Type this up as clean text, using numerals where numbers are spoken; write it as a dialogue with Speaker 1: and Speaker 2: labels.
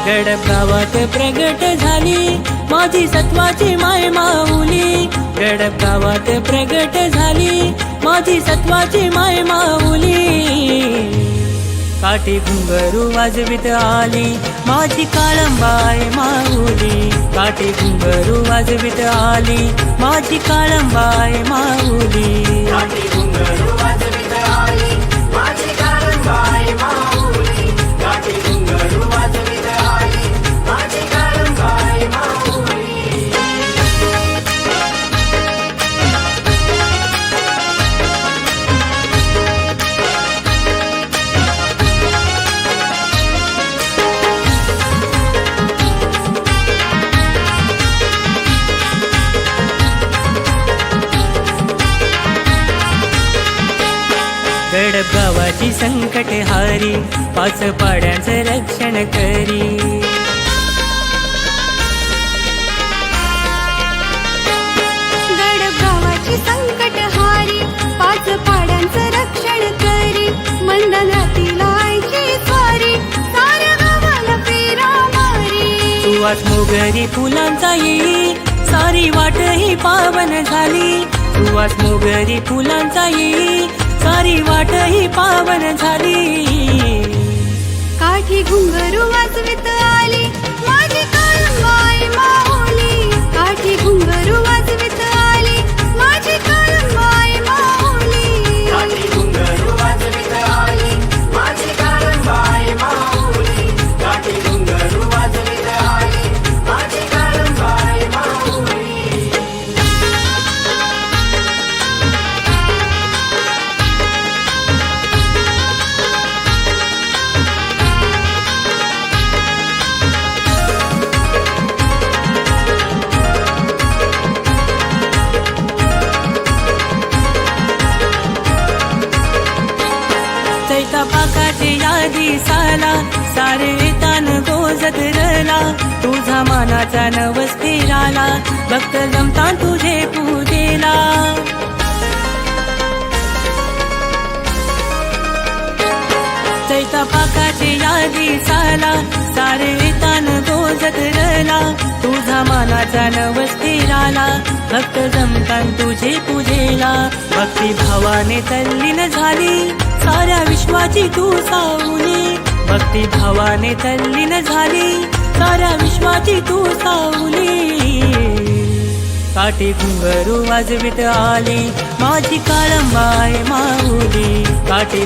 Speaker 1: गडप गावात प्रगट झाली माझी सत्वाची माय माऊली। गडप गावात प्रगट झाली माझी सत्वाची माय माऊली। काठी घुंगरू वाजवित आली माझी काळंबाई माऊली। काठी घुंगरू वाजवित आली माझी काळंबाई माऊली।
Speaker 2: काठी घुंगरू वाजवित आली माझी काळंबाई माऊली। काठी घुंगरू वाजवित आली माझी काळंबाई माऊली।
Speaker 1: गडप गावाची संकट हारी पाच पाड्यांचं रक्षण करी।
Speaker 3: गडप गावाची संकट हारी पाच पाड्यांचं रक्षण करी। मंदन रातीला आईची स्वारी साऱ्या गावाला फेरा मारी।
Speaker 1: सुवास मोगरी फुलांचा येई सारी वाट ही पावन झाली। सुवास मोगरी फुलांचा येई सारी वाट ही पावन झाली।
Speaker 3: काठी घुंगरू वाजवित आली माझी काळंबाई माऊली। काठी घुंगरू वाजवित आली माझी काळंबाई माऊली।
Speaker 2: काठी घुंगरू वाजवित आली माझी काळंबाई माऊली। काठी घुंगरू वाजवित आली माझी काळंबाई माऊली।
Speaker 1: चैता पाकाची यादी साला सारे तान गोजत रला। तुझा मानाचा नवस फिराला भक्त जमता तुझे पूजेला। चैता पाकाची यादी साला सारे तान गोजत रला। तुझा मानाचा नवस फिराला भक्त जमता तुझे पूजेला। भक्ती भावाने तल्लीन झाली साऱ्या विश्वाची तू सावली। भक्ती भावाने तल्लीन झाली साऱ्या विश्वाची तू सावली। काठी घुंगरू वाजवित आली माझी काळंबाई माऊली। काठी